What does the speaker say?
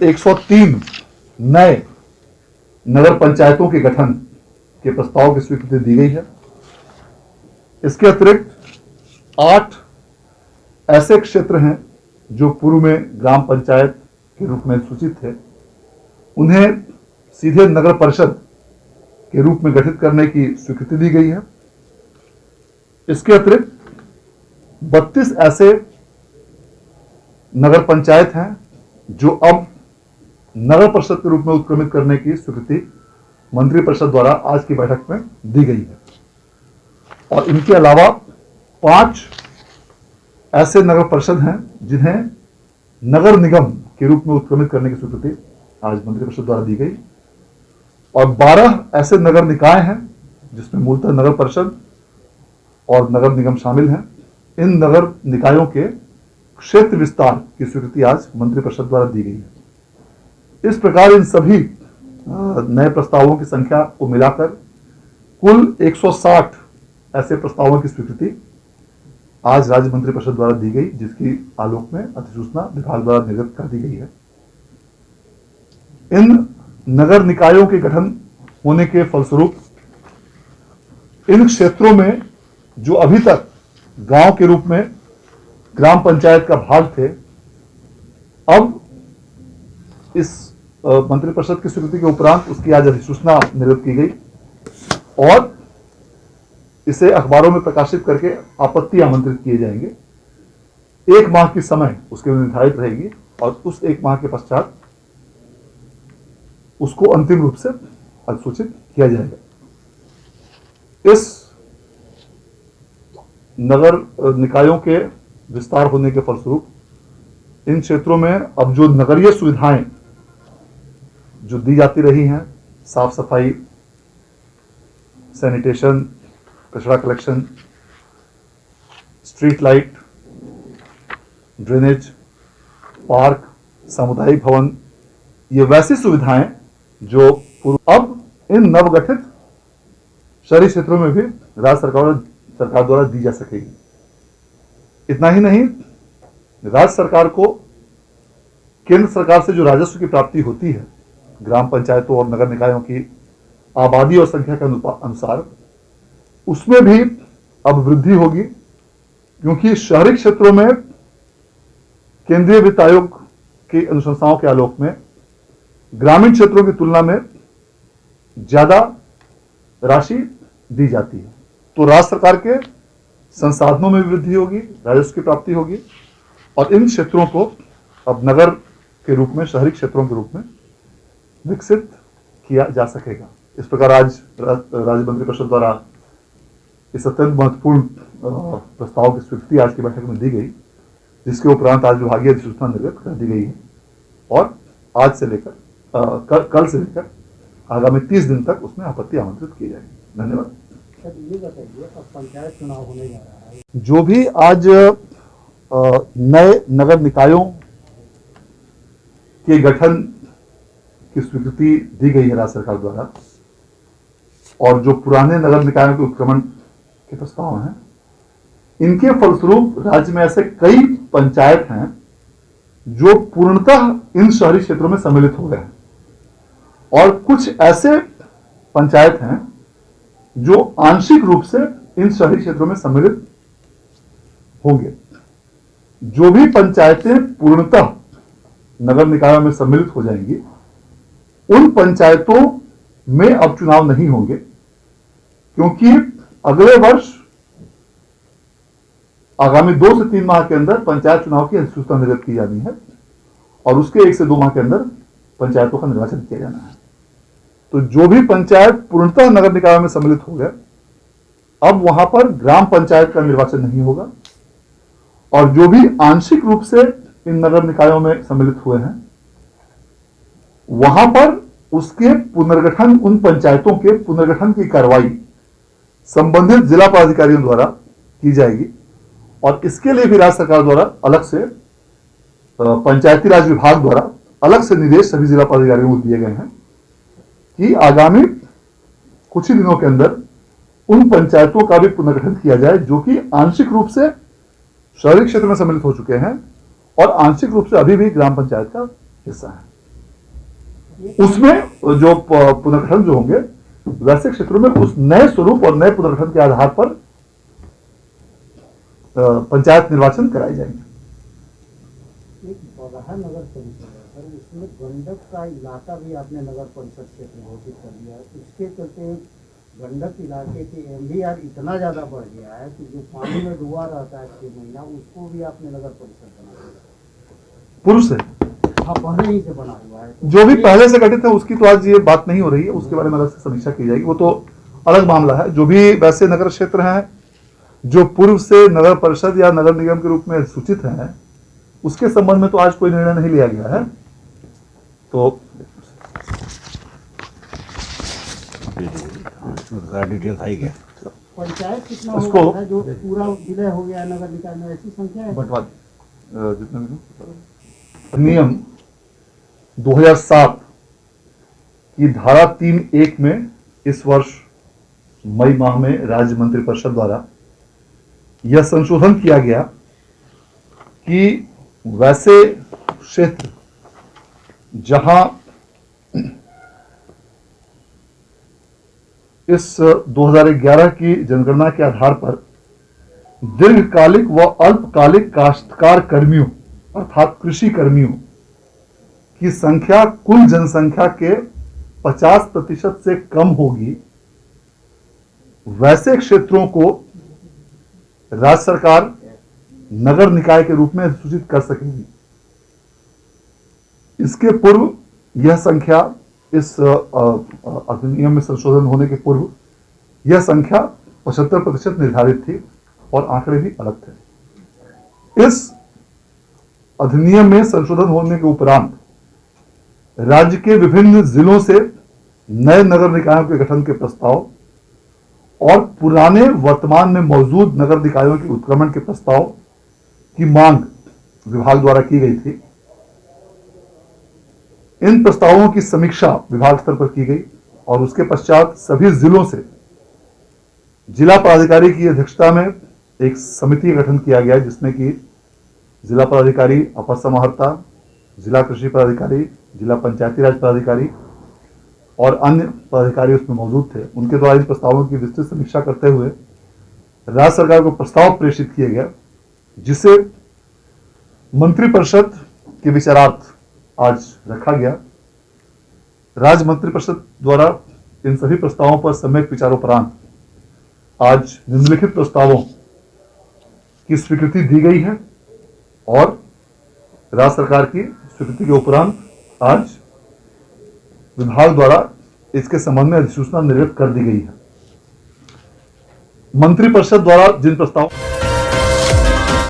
103 नए नगर पंचायतों के गठन के प्रस्ताव की स्वीकृति दी गई है। इसके अतिरिक्त 8 ऐसे क्षेत्र हैं जो पूर्व में ग्राम पंचायत के रूप में सूचित थे, उन्हें सीधे नगर परिषद के रूप में गठित करने की स्वीकृति दी गई है। इसके अतिरिक्त 32 ऐसे नगर पंचायत हैं जो अब नगर परिषद के रूप में उत्क्रमित करने की स्वीकृति मंत्रि परिषद द्वारा आज की बैठक में दी गई है। और इनके अलावा 5 ऐसे नगर परिषद हैं जिन्हें नगर निगम के रूप में उत्क्रमित करने की स्वीकृति आज मंत्रि परिषद द्वारा दी गई। और 12 ऐसे नगर निकाय हैं जिसमें मूलतः नगर परिषद और नगर निगम शामिल हैं। इन नगर निकायों के क्षेत्र विस्तार की स्वीकृति आज मंत्रि परिषद द्वारा दी गई है। इस प्रकार इन सभी नए प्रस्तावों की संख्या को मिलाकर कुल 160 ऐसे प्रस्तावों की स्वीकृति आज राज्य मंत्रि परिषद द्वारा दी गई, जिसकी आलोक में अधिसूचना विभाग द्वारा निर्गत कर दी गई है। इन नगर निकायों के गठन होने के फलस्वरूप इन क्षेत्रों में जो अभी तक गांव के रूप में ग्राम पंचायत का भाग थे, अब इस मंत्रि परिषद की स्वीकृति के उपरांत उसकी आज अधिसूचना निर्गत की गई और इसे अखबारों में प्रकाशित करके आपत्ति आमंत्रित किए जाएंगे। 1 माह की समय उसके लिए निर्धारित रहेगी और उस 1 माह के पश्चात उसको अंतिम रूप से अधिसूचित किया जाएगा। इस नगर निकायों के विस्तार होने के फलस्वरूप इन क्षेत्रों में अब जो नगरीय सुविधाएं जो दी जाती रही हैं, साफ सफाई, सैनिटेशन, कचरा collection, street light, drainage, park, सामुदायिक भवन, ये वैसी सुविधाएं जो अब इन नवगठित शहरी क्षेत्रों में भी राज्य सरकार द्वारा दी जा सकेगी। इतना ही नहीं, राज्य सरकार को केंद्र सरकार से जो राजस्व की प्राप्ति होती है ग्राम पंचायतों और नगर निकायों की आबादी और संख्या के अनुसार, उसमें भी अब वृद्धि होगी, क्योंकि शहरी क्षेत्रों में केंद्रीय वित्त आयोग की अनुशंसाओं के आलोक में ग्रामीण क्षेत्रों की तुलना में ज्यादा राशि दी जाती है। तो राज्य सरकार के संसाधनों में वृद्धि होगी, राजस्व की प्राप्ति होगी और इन क्षेत्रों को अब नगर के रूप में, शहरी क्षेत्रों के रूप में विकसित किया जा सकेगा। इस प्रकार आज राज्य मंत्रि परिषद द्वारा इस अत्यंत महत्वपूर्ण प्रस्ताव की स्वीकृति आज की बैठक में दी गई, जिसके उपरांत आज विभागीय अधिसूचना निर्गत कर दी गई है और आज से लेकर कल से लेकर आगामी 30 दिन तक उसमें आपत्ति आमंत्रित की जाएगी। धन्यवाद। ये बताइए, अब पंचायत चुनाव होने जा रहा है, जो भी आज नए नगर निकायों के गठन की स्वीकृति दी गई है राज्य सरकार द्वारा और जो पुराने नगर निकायों के उत्क्रमण के प्रस्ताव हैं, इनके फलस्वरूप राज्य में ऐसे कई पंचायत हैं जो पूर्णतः इन शहरी क्षेत्रों में सम्मिलित हो गए हैं और कुछ ऐसे पंचायत हैं जो आंशिक रूप से इन शहरी क्षेत्रों में सम्मिलित होंगे। जो भी पंचायतें पूर्णतः नगर निकायों में सम्मिलित हो जाएंगी, उन पंचायतों में अब चुनाव नहीं होंगे, क्योंकि अगले वर्ष आगामी 2 से 3 माह के अंदर पंचायत चुनाव की अधिसूचना निर्गत की जानी है और उसके 1 से 2 माह के अंदर पंचायतों का निर्वाचन किया जाना है। तो जो भी पंचायत पूर्णतः नगर निकायों में सम्मिलित हो गए, अब वहां पर ग्राम पंचायत का निर्वाचन नहीं होगा और जो भी आंशिक रूप से इन नगर निकायों में सम्मिलित हुए हैं, वहां पर उसके पुनर्गठन, उन पंचायतों के पुनर्गठन की कार्रवाई संबंधित जिला पदाधिकारियों द्वारा की जाएगी और इसके लिए भी राज्य सरकार द्वारा अलग से पंचायती राज विभाग द्वारा अलग से निर्देश सभी जिला पदाधिकारियों को दिए गए हैं कि आगामी कुछ ही दिनों के अंदर उन पंचायतों का भी पुनर्गठन किया जाए जो कि आंशिक रूप से शहरी क्षेत्र में सम्मिलित हो चुके हैं और आंशिक रूप से अभी भी ग्राम पंचायत का हिस्सा है। उसमें जो पुनर्गठन जो होंगे वैसे क्षेत्रों में उस नए स्वरूप और नए पुनर्गठन के आधार पर पंचायत निर्वाचन कराए जाएंगे। एक बगहा नगर परिषद है सर, उसमें गंडक का इलाका भी आपने नगर परिषद क्षेत्र घोषित कर दिया है। उसके चलते गंडक इलाके के MVR इतना ज्यादा बढ़ गया है कि जो पानी में डूबा रहता है 6 महीना, उसको भी आपने नगर परिषद बना दिया। पूर्व से हाँ, पहले ही से बना हुआ है। जो भी पहले से गठित है उसकी तो आज ये बात नहीं हो रही है, उसके बारे में अलग से समीक्षा की जाएगी, वो तो अलग मामला है। जो भी वैसे नगर क्षेत्र हैं जो पूर्व से नगर परिषद या नगर निगम के रूप में सूचित हैं, उसके संबंध में तो आज कोई निर्णय नहीं लिया गया है। तो डिटेल आई गया। पंचायत कितना उसको- हो गया है जो पूरा विलय हो गया है नगर निकाय में, ऐसी संख्या है? बंटवा जितना भी नियम 2007 की धारा 3(1) में इस वर्ष मई माह में राज्य मंत्रिपरिषद द्वारा यह संशोधन किया गया कि वैसे क्षेत्र जहां इस 2011 की जनगणना के आधार पर दीर्घकालिक व अल्पकालिक काश्तकार कर्मियों अर्थात कृषि कर्मियों की संख्या कुल जनसंख्या के 50% से कम होगी, वैसे क्षेत्रों को राज्य सरकार नगर निकाय के रूप में सूचित कर सकेगी। इसके पूर्व यह संख्या, इस अधिनियम में संशोधन होने के पूर्व यह संख्या 75% निर्धारित थी और आंकड़े भी अलग थे। इस अधिनियम में संशोधन होने के उपरांत राज्य के विभिन्न जिलों से नए नगर निकायों के गठन के प्रस्ताव और पुराने वर्तमान में मौजूद नगर निकायों के उत्क्रमण के प्रस्ताव की मांग विभाग द्वारा की गई थी। इन प्रस्तावों की समीक्षा विभाग स्तर पर की गई और उसके पश्चात सभी जिलों से जिला पदाधिकारी की अध्यक्षता में एक समिति का गठन किया गया, जिसमें कि जिला पदाधिकारी, अपर समाहर्ता, जिला कृषि पदाधिकारी, जिला पंचायती राज पदाधिकारी और अन्य पदाधिकारी उसमें मौजूद थे। उनके द्वारा इन प्रस्तावों की विस्तृत समीक्षा करते हुए राज्य सरकार को प्रस्ताव प्रेषित किए गए, जिसे मंत्रिपरिषद के विचारार्थ आज रखा गया। राज्य मंत्रिपरिषद द्वारा इन सभी प्रस्तावों पर सम्यक विचारोपरांत आज निम्नलिखित प्रस्तावों की स्वीकृति दी गई है और राज्य सरकार की स्वीकृति के उपरांत आज विभाग द्वारा इसके संबंध में अधिसूचना निर्गत कर दी गई है। मंत्रिपरिषद द्वारा जिन प्रस्ताव